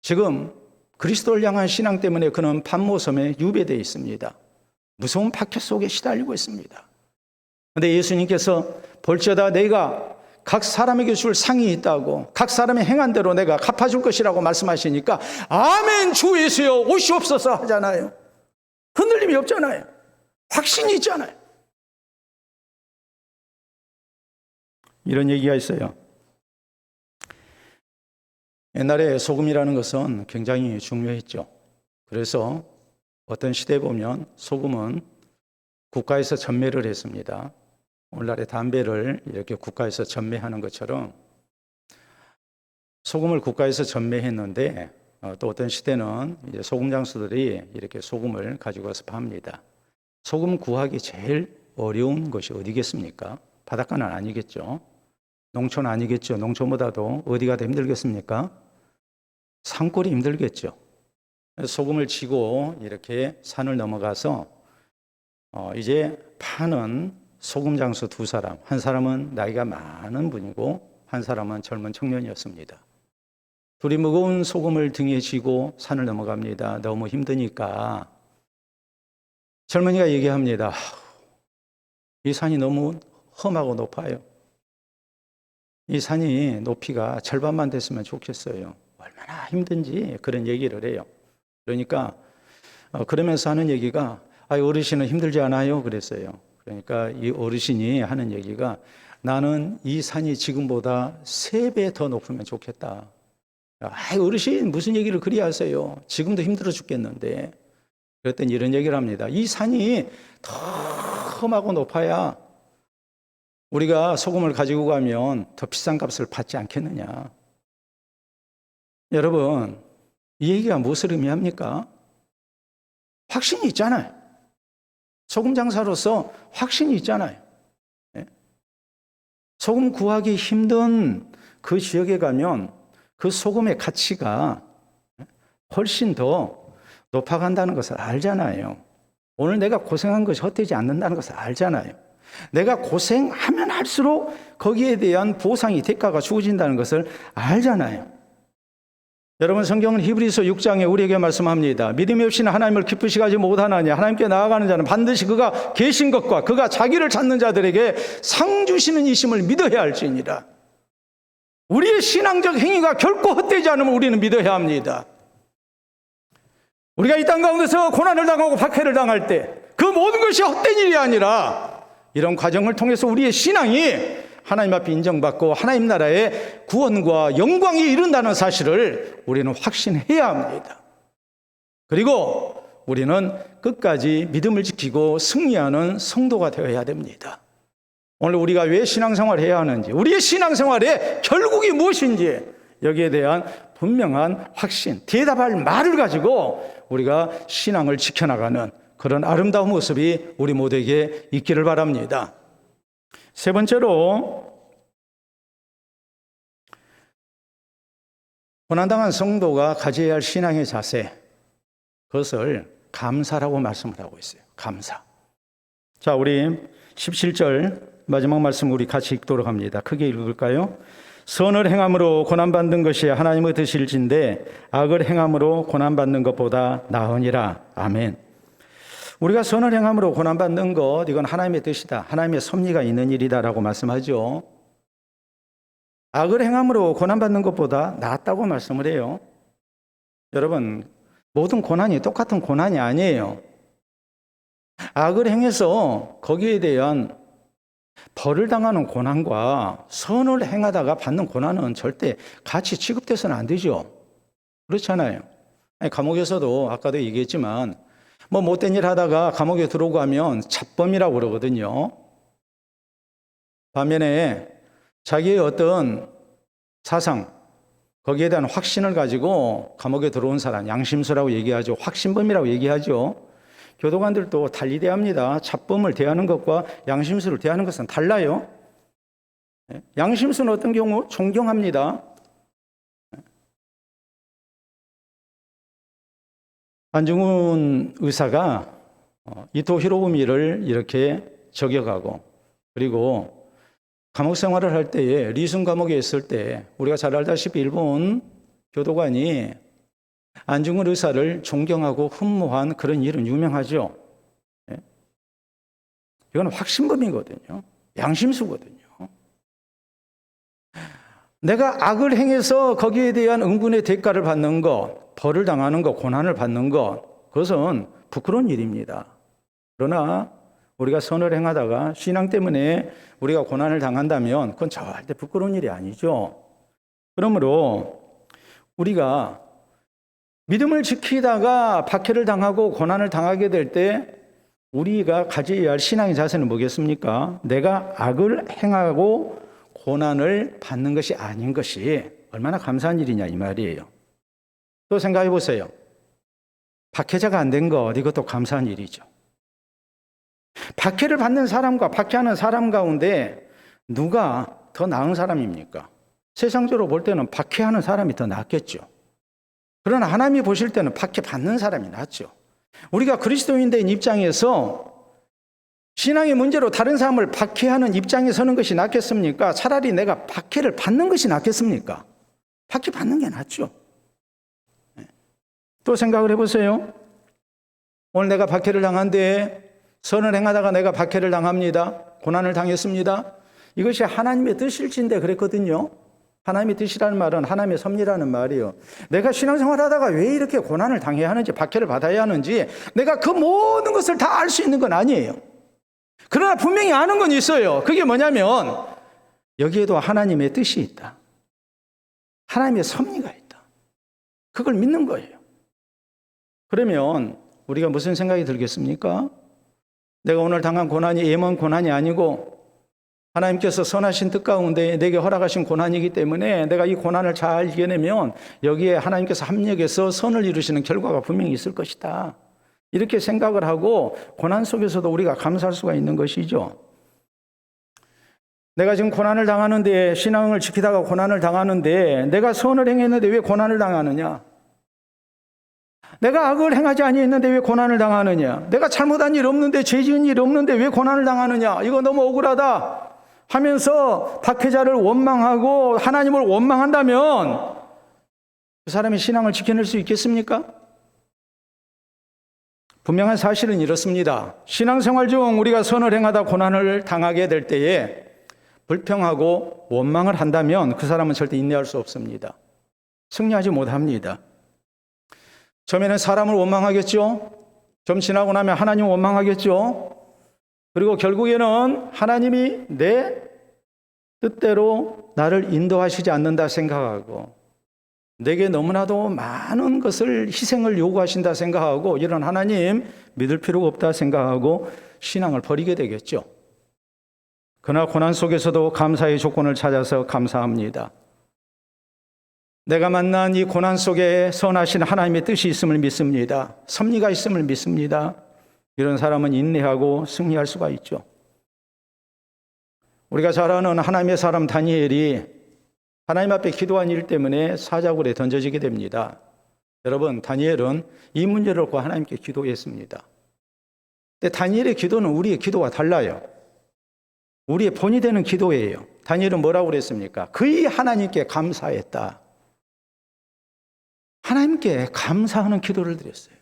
지금 그리스도를 향한 신앙 때문에 그는 pat모섬에 유배되어 있습니다. 무서운 박해 속에 시달리고 있습니다. 그런데 예수님께서 볼지어다 내가 각 사람에게 줄 상이 있다고 각 사람의 행한 대로 내가 갚아줄 것이라고 말씀하시니까 아멘 주 예수여 오시옵소서 하잖아요. 흔들림이 없잖아요. 확신이 있잖아요. 이런 얘기가 있어요. 옛날에 소금이라는 것은 굉장히 중요했죠. 그래서 어떤 시대에 보면 소금은 국가에서 전매를 했습니다. 오늘날의 담배를 이렇게 국가에서 전매하는 것처럼 소금을 국가에서 전매했는데 또 어떤 시대는 이제 소금 장수들이 이렇게 소금을 가지고 와서 팝니다. 소금 구하기 제일 어려운 것이 어디겠습니까? 바닷가는 아니겠죠. 농촌 아니겠죠. 농촌보다도 어디가 더 힘들겠습니까? 산골이 힘들겠죠. 소금을 지고 이렇게 산을 넘어가서 이제 파는 소금 장수 두 사람, 한 사람은 나이가 많은 분이고 한 사람은 젊은 청년이었습니다. 둘이 무거운 소금을 등에 지고 산을 넘어갑니다. 너무 힘드니까 젊은이가 얘기합니다. 이 산이 너무 험하고 높아요. 이 산이 높이가 절반만 됐으면 좋겠어요. 얼마나 힘든지 그런 얘기를 해요. 그러니까 그러면서 하는 얘기가 어르신은 힘들지 않아요? 그랬어요. 그러니까 이 어르신이 하는 얘기가 나는 이 산이 지금보다 3배 더 높으면 좋겠다. 어르신 무슨 얘기를 그리 하세요? 지금도 힘들어 죽겠는데. 그랬더니 이런 얘기를 합니다. 이 산이 더 험하고 높아야 우리가 소금을 가지고 가면 더 비싼 값을 받지 않겠느냐. 여러분, 이 얘기가 무엇을 의미합니까? 확신이 있잖아요. 소금 장사로서 확신이 있잖아요. 소금 구하기 힘든 그 지역에 가면 그 소금의 가치가 훨씬 더 높아간다는 것을 알잖아요. 오늘 내가 고생한 것이 헛되지 않는다는 것을 알잖아요. 내가 고생하면 할수록 거기에 대한 보상이 대가가 주어진다는 것을 알잖아요. 여러분, 성경은 히브리서 6장에 우리에게 말씀합니다. 믿음이 없이는 하나님을 기쁘시게 하지 못하나니 하나님께 나아가는 자는 반드시 그가 계신 것과 그가 자기를 찾는 자들에게 상 주시는 이심을 믿어야 할지니라. 우리의 신앙적 행위가 결코 헛되지 않으면 우리는 믿어야 합니다. 우리가 이 땅 가운데서 고난을 당하고 박해를 당할 때 그 모든 것이 헛된 일이 아니라 이런 과정을 통해서 우리의 신앙이 하나님 앞에 인정받고 하나님 나라의 구원과 영광이 이른다는 사실을 우리는 확신해야 합니다. 그리고 우리는 끝까지 믿음을 지키고 승리하는 성도가 되어야 됩니다. 오늘 우리가 왜 신앙생활을 해야 하는지, 우리의 신앙생활의 결국이 무엇인지 여기에 대한 분명한 확신, 대답할 말을 가지고 우리가 신앙을 지켜나가는 그런 아름다운 모습이 우리 모두에게 있기를 바랍니다. 세 번째로, 고난당한 성도가 가져야 할 신앙의 자세, 그것을 감사라고 말씀을 하고 있어요. 감사. 자, 우리 17절 마지막 말씀 우리 같이 읽도록 합니다. 크게 읽을까요? 선을 행함으로 고난받는 것이 하나님의 뜻일진데 악을 행함으로 고난받는 것보다 나으니라. 아멘. 우리가 선을 행함으로 고난받는 것, 이건 하나님의 뜻이다, 하나님의 섭리가 있는 일이다라고 말씀하죠. 악을 행함으로 고난받는 것보다 낫다고 말씀을 해요. 여러분, 모든 고난이 똑같은 고난이 아니에요. 악을 행해서 거기에 대한 벌을 당하는 고난과 선을 행하다가 받는 고난은 절대 같이 취급돼서는 안 되죠. 그렇잖아요. 감옥에서도 아까도 얘기했지만 못된 일 하다가 감옥에 들어오고 하면 잡범이라고 그러거든요. 반면에 자기의 어떤 사상, 거기에 대한 확신을 가지고 감옥에 들어온 사람, 양심수라고 얘기하죠. 확신범이라고 얘기하죠. 교도관들도 달리 대합니다. 잡범을 대하는 것과 양심수를 대하는 것은 달라요. 양심수는 어떤 경우 존경합니다. 안중근 의사가 이토 히로부미를 이렇게 저격하고, 그리고 감옥 생활을 할 때에 리순 감옥에 있을 때 우리가 잘 알다시피 일본 교도관이 안중근 의사를 존경하고 흠모한 그런 일은 유명하죠. 이건 확신범이거든요. 양심수거든요. 내가 악을 행해서 거기에 대한 응분의 대가를 받는 것, 벌을 당하는 것, 고난을 받는 것, 그것은 부끄러운 일입니다. 그러나 우리가 선을 행하다가 신앙 때문에 우리가 고난을 당한다면 그건 절대 부끄러운 일이 아니죠. 그러므로 우리가 믿음을 지키다가 박해를 당하고 고난을 당하게 될 때 우리가 가져야 할 신앙의 자세는 뭐겠습니까? 내가 악을 행하고 고난을 받는 것이 아닌 것이 얼마나 감사한 일이냐 이 말이에요. 또 생각해 보세요. 박해자가 안 된 것, 이것도 감사한 일이죠. 박해를 받는 사람과 박해하는 사람 가운데 누가 더 나은 사람입니까? 세상적으로 볼 때는 박해하는 사람이 더 낫겠죠. 그러나 하나님이 보실 때는 박해받는 사람이 낫죠. 우리가 그리스도인된 입장에서 신앙의 문제로 다른 사람을 박해하는 입장에 서는 것이 낫겠습니까? 차라리 내가 박해를 받는 것이 낫겠습니까? 박해받는 게 낫죠. 또 생각을 해보세요. 오늘 내가 박해를 당한데 선을 행하다가 내가 박해를 당합니다. 고난을 당했습니다. 이것이 하나님의 뜻일진데 그랬거든요. 하나님의 뜻이라는 말은 하나님의 섭리라는 말이에요. 내가 신앙생활 하다가 왜 이렇게 고난을 당해야 하는지, 박해를 받아야 하는지 내가 그 모든 것을 다 알 수 있는 건 아니에요. 그러나 분명히 아는 건 있어요. 그게 뭐냐면 여기에도 하나님의 뜻이 있다. 하나님의 섭리가 있다. 그걸 믿는 거예요. 그러면 우리가 무슨 생각이 들겠습니까? 내가 오늘 당한 고난이 예먼 고난이 아니고 하나님께서 선하신 뜻 가운데 내게 허락하신 고난이기 때문에 내가 이 고난을 잘 이겨내면 여기에 하나님께서 합력해서 선을 이루시는 결과가 분명히 있을 것이다. 이렇게 생각을 하고 고난 속에서도 우리가 감사할 수가 있는 것이죠. 내가 지금 고난을 당하는데, 신앙을 지키다가 고난을 당하는데 내가 선을 행했는데 왜 고난을 당하느냐? 내가 악을 행하지 아니했는데 왜 고난을 당하느냐? 내가 잘못한 일 없는데, 죄 지은 일 없는데 왜 고난을 당하느냐? 이거 너무 억울하다 하면서 박해자를 원망하고 하나님을 원망한다면 그 사람이 신앙을 지켜낼 수 있겠습니까? 분명한 사실은 이렇습니다. 신앙생활 중 우리가 선을 행하다 고난을 당하게 될 때에 불평하고 원망을 한다면 그 사람은 절대 인내할 수 없습니다. 승리하지 못합니다. 처음에는 사람을 원망하겠죠. 좀 지나고 나면 하나님 원망하겠죠. 그리고 결국에는 하나님이 내 뜻대로 나를 인도하시지 않는다 생각하고 내게 너무나도 많은 것을 희생을 요구하신다 생각하고 이런 하나님 믿을 필요가 없다 생각하고 신앙을 버리게 되겠죠. 그러나 고난 속에서도 감사의 조건을 찾아서 감사합니다. 내가 만난 이 고난 속에 선하신 하나님의 뜻이 있음을 믿습니다. 섭리가 있음을 믿습니다. 이런 사람은 인내하고 승리할 수가 있죠. 우리가 잘 아는 하나님의 사람 다니엘이 하나님 앞에 기도한 일 때문에 사자굴에 던져지게 됩니다. 여러분, 다니엘은 이 문제를 갖고 하나님께 기도했습니다. 근데 다니엘의 기도는 우리의 기도와 달라요. 우리의 본이 되는 기도예요. 다니엘은 뭐라고 그랬습니까? 그의 하나님께 감사했다. 하나님께 감사하는 기도를 드렸어요.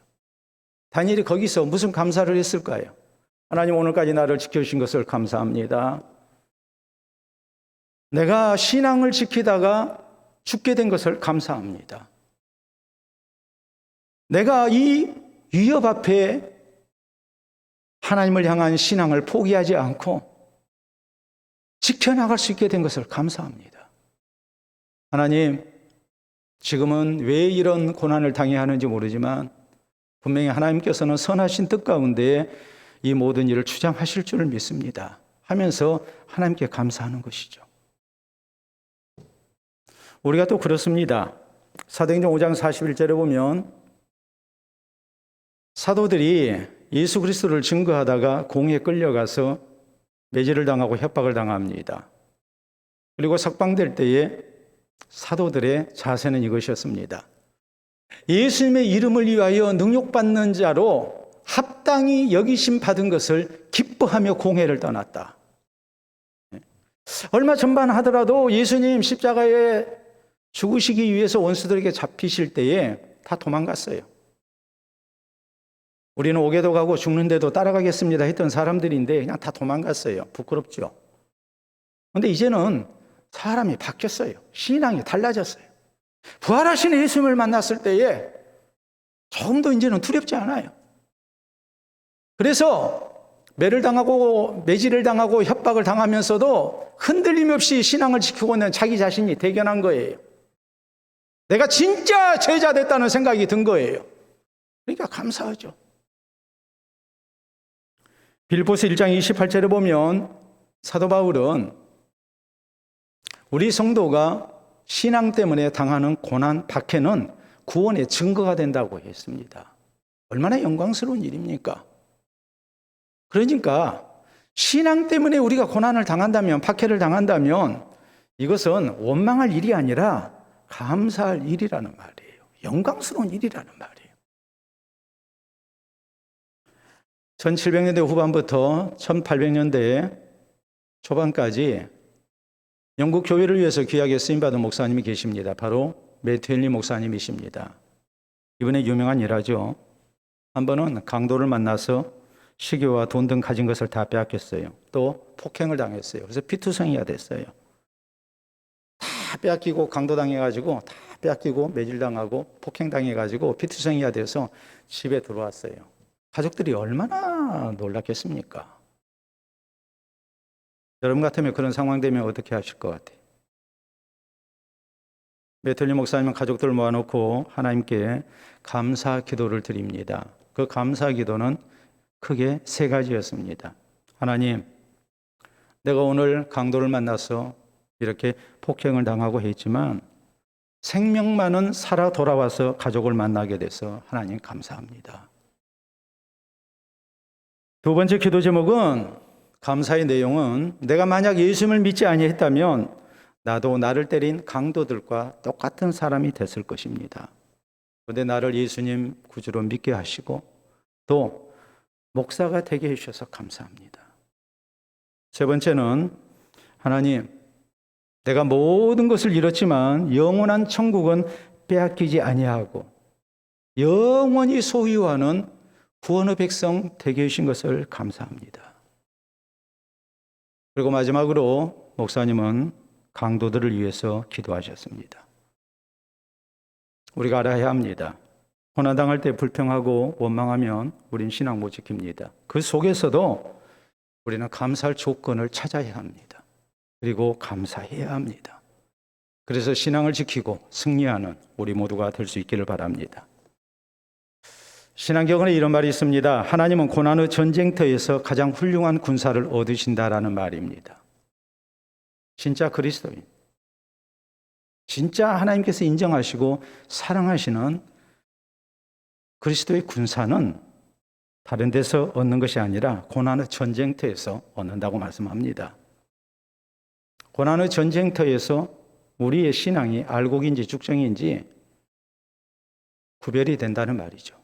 다니엘이 거기서 무슨 감사를 했을까요? 하나님, 오늘까지 나를 지켜주신 것을 감사합니다. 내가 신앙을 지키다가 죽게 된 것을 감사합니다. 내가 이 위협 앞에 하나님을 향한 신앙을 포기하지 않고 지켜나갈 수 있게 된 것을 감사합니다. 하나님, 지금은 왜 이런 고난을 당해야 하는지 모르지만 분명히 하나님께서는 선하신 뜻 가운데 이 모든 일을 주장하실 줄을 믿습니다 하면서 하나님께 감사하는 것이죠. 우리가 또 그렇습니다. 사도행전 5장 41절에 보면 사도들이 예수 그리스도를 증거하다가 공에 끌려가서 매질을 당하고 협박을 당합니다. 그리고 석방될 때에 사도들의 자세는 이것이었습니다. 예수님의 이름을 위하여 능욕받는 자로 합당히 여기심 받은 것을 기뻐하며 공회를 떠났다. 얼마 전만 하더라도 예수님 십자가에 죽으시기 위해서 원수들에게 잡히실 때에 다 도망갔어요. 우리는 오게도 가고 죽는데도 따라가겠습니다 했던 사람들인데 그냥 다 도망갔어요. 부끄럽죠. 그런데 이제는 사람이 바뀌었어요. 신앙이 달라졌어요. 부활하신 예수님을 만났을 때에 조금도 이제는 두렵지 않아요. 그래서 매를 당하고 매질을 당하고 협박을 당하면서도 흔들림 없이 신앙을 지키고 있는 자기 자신이 대견한 거예요. 내가 진짜 제자 됐다는 생각이 든 거예요. 그러니까 감사하죠. 빌립보서 1장 28절에 보면 사도 바울은 우리 성도가 신앙 때문에 당하는 고난, 박해는 구원의 증거가 된다고 했습니다. 얼마나 영광스러운 일입니까? 그러니까 신앙 때문에 우리가 고난을 당한다면, 박해를 당한다면 이것은 원망할 일이 아니라 감사할 일이라는 말이에요. 영광스러운 일이라는 말이에요. 1700년대 후반부터 1800년대 초반까지 영국 교회를 위해서 귀하게 쓰임받은 목사님이 계십니다. 바로 매튜 헨리 목사님이십니다. 이분의 유명한 일화죠. 한 번은 강도를 만나서 시계와 돈 등 가진 것을 다 빼앗겼어요. 또 폭행을 당했어요. 그래서 피투성이가 됐어요. 다 빼앗기고 강도당해가지고 다 빼앗기고 매질당하고 폭행당해가지고 피투성이가 돼서 집에 들어왔어요. 가족들이 얼마나 놀랐겠습니까? 여러분 같으면 그런 상황 되면 어떻게 하실 것 같아요? 매튜 헨리 목사님은 가족들을 모아놓고 하나님께 감사 기도를 드립니다. 그 감사 기도는 크게 세 가지였습니다. 하나님, 내가 오늘 강도를 만나서 이렇게 폭행을 당하고 했지만 생명만은 살아 돌아와서 가족을 만나게 돼서 하나님 감사합니다. 두 번째 기도 제목은, 감사의 내용은, 내가 만약 예수님을 믿지 아니했다면 나도 나를 때린 강도들과 똑같은 사람이 됐을 것입니다. 그런데 나를 예수님 구주로 믿게 하시고 또 목사가 되게 해주셔서 감사합니다. 세 번째는, 하나님, 내가 모든 것을 잃었지만 영원한 천국은 빼앗기지 아니하고 영원히 소유하는 구원의 백성 되게 해주신 것을 감사합니다. 그리고 마지막으로 목사님은 강도들을 위해서 기도하셨습니다. 우리가 알아야 합니다. 고난당할 때 불평하고 원망하면 우린 신앙 못 지킵니다. 그 속에서도 우리는 감사할 조건을 찾아야 합니다. 그리고 감사해야 합니다. 그래서 신앙을 지키고 승리하는 우리 모두가 될 수 있기를 바랍니다. 신앙경언에 이런 말이 있습니다. 하나님은 고난의 전쟁터에서 가장 훌륭한 군사를 얻으신다라는 말입니다. 진짜 그리스도인, 진짜 하나님께서 인정하시고 사랑하시는 그리스도의 군사는 다른 데서 얻는 것이 아니라 고난의 전쟁터에서 얻는다고 말씀합니다. 고난의 전쟁터에서 우리의 신앙이 알곡인지 죽정인지 구별이 된다는 말이죠.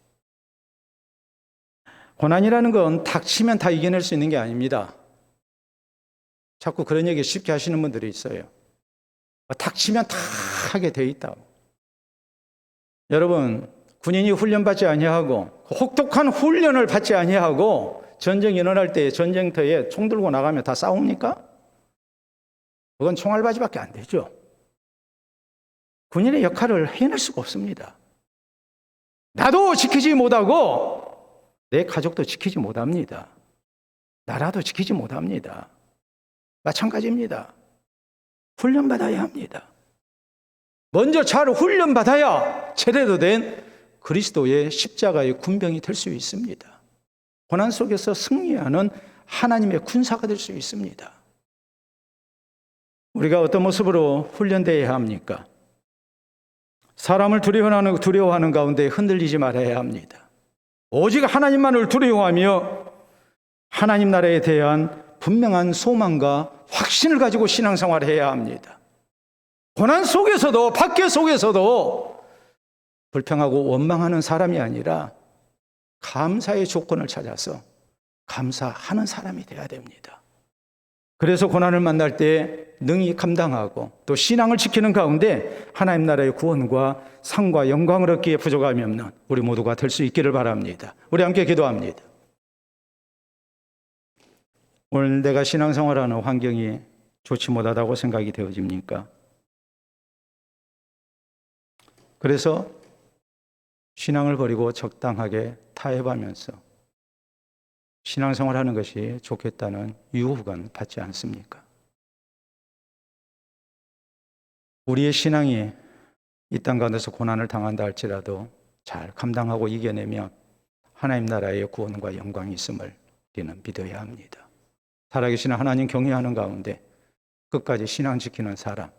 고난이라는 건 닥치면 다 이겨낼 수 있는 게 아닙니다. 자꾸 그런 얘기 쉽게 하시는 분들이 있어요. 닥치면 다 하게 돼 있다고. 여러분, 군인이 훈련받지 아니하고 혹독한 훈련을 받지 아니하고 전쟁이 일어날 때 전쟁터에 총 들고 나가면 다 싸웁니까? 그건 총알바지밖에 안 되죠. 군인의 역할을 해낼 수가 없습니다. 나도 지키지 못하고 내 가족도 지키지 못합니다. 나라도 지키지 못합니다. 마찬가지입니다. 훈련받아야 합니다. 먼저 잘 훈련받아야 제대로 된 그리스도의 십자가의 군병이 될 수 있습니다. 고난 속에서 승리하는 하나님의 군사가 될 수 있습니다. 우리가 어떤 모습으로 훈련되어야 합니까? 사람을 두려워하는 가운데 흔들리지 말아야 합니다. 오직 하나님만을 두려워하며 하나님 나라에 대한 분명한 소망과 확신을 가지고 신앙생활을 해야 합니다. 고난 속에서도 박해 속에서도 불평하고 원망하는 사람이 아니라 감사의 조건을 찾아서 감사하는 사람이 되어야 됩니다. 그래서 고난을 만날 때 능히 감당하고 또 신앙을 지키는 가운데 하나님 나라의 구원과 상과 영광을 얻기에 부족함이 없는 우리 모두가 될 수 있기를 바랍니다. 우리 함께 기도합니다. 오늘 내가 신앙생활하는 환경이 좋지 못하다고 생각이 되어집니까? 그래서 신앙을 버리고 적당하게 타협하면서 신앙생활하는 것이 좋겠다는 유혹은 받지 않습니까? 우리의 신앙이 이 땅 가운데서 고난을 당한다 할지라도 잘 감당하고 이겨내면 하나님 나라의 구원과 영광이 있음을 우리는 믿어야 합니다. 살아계신 하나님 경외하는 가운데 끝까지 신앙 지키는 사람,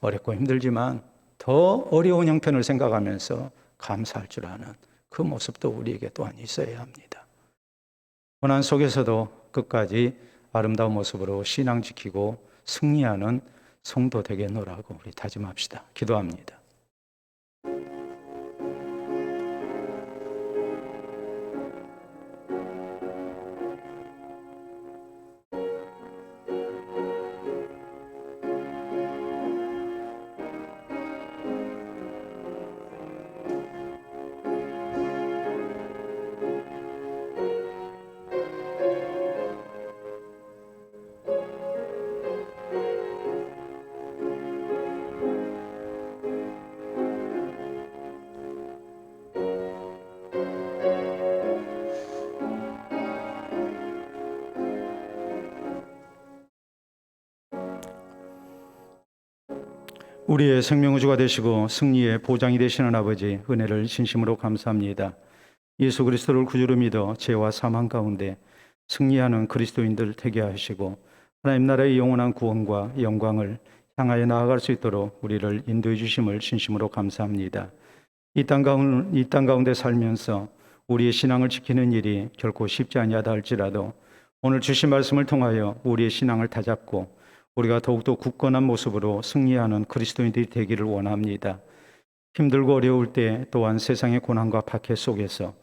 어렵고 힘들지만 더 어려운 형편을 생각하면서 감사할 줄 아는 그 모습도 우리에게 또한 있어야 합니다. 고난 속에서도 끝까지 아름다운 모습으로 신앙 지키고 승리하는 성도 되겠노라고 우리 다짐합시다. 기도합니다. 우리의 생명의 주가 되시고 승리의 보장이 되시는 아버지, 은혜를 진심으로 감사합니다. 예수 그리스도를 구주로 믿어 죄와 사망 가운데 승리하는 그리스도인들 되게 하시고 하나님 나라의 영원한 구원과 영광을 향하여 나아갈 수 있도록 우리를 인도해 주심을 진심으로 감사합니다. 이 땅 가운데 살면서 우리의 신앙을 지키는 일이 결코 쉽지 아니하다 할지라도 오늘 주신 말씀을 통하여 우리의 신앙을 다잡고 우리가 더욱더 굳건한 모습으로 승리하는 그리스도인들이 되기를 원합니다. 힘들고 어려울 때 또한 세상의 고난과 박해 속에서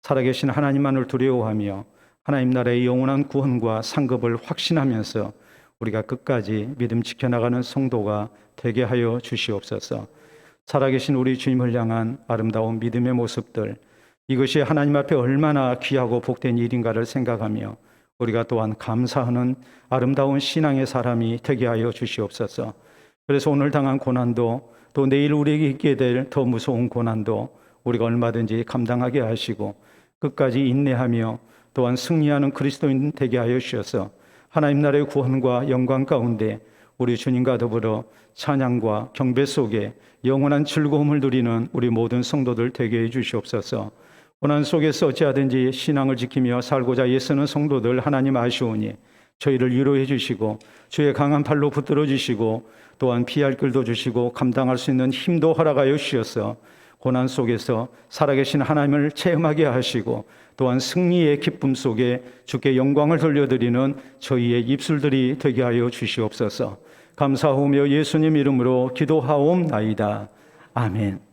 살아계신 하나님만을 두려워하며 하나님 나라의 영원한 구원과 상급을 확신하면서 우리가 끝까지 믿음 지켜나가는 성도가 되게 하여 주시옵소서. 살아계신 우리 주님을 향한 아름다운 믿음의 모습들, 이것이 하나님 앞에 얼마나 귀하고 복된 일인가를 생각하며 우리가 또한 감사하는 아름다운 신앙의 사람이 되게 하여 주시옵소서. 그래서 오늘 당한 고난도 또 내일 우리에게 있게 될 더 무서운 고난도 우리가 얼마든지 감당하게 하시고 끝까지 인내하며 또한 승리하는 그리스도인 되게 하여 주셔서 하나님 나라의 구원과 영광 가운데 우리 주님과 더불어 찬양과 경배 속에 영원한 즐거움을 누리는 우리 모든 성도들 되게 해 주시옵소서. 고난 속에서 어찌하든지 신앙을 지키며 살고자 애쓰는 성도들 하나님 아시오니 저희를 위로해 주시고 주의 강한 팔로 붙들어 주시고 또한 피할 길도 주시고 감당할 수 있는 힘도 허락하여 주셔서 고난 속에서 살아계신 하나님을 체험하게 하시고 또한 승리의 기쁨 속에 주께 영광을 돌려드리는 저희의 입술들이 되게 하여 주시옵소서. 감사하며 예수님 이름으로 기도하옵나이다. 아멘.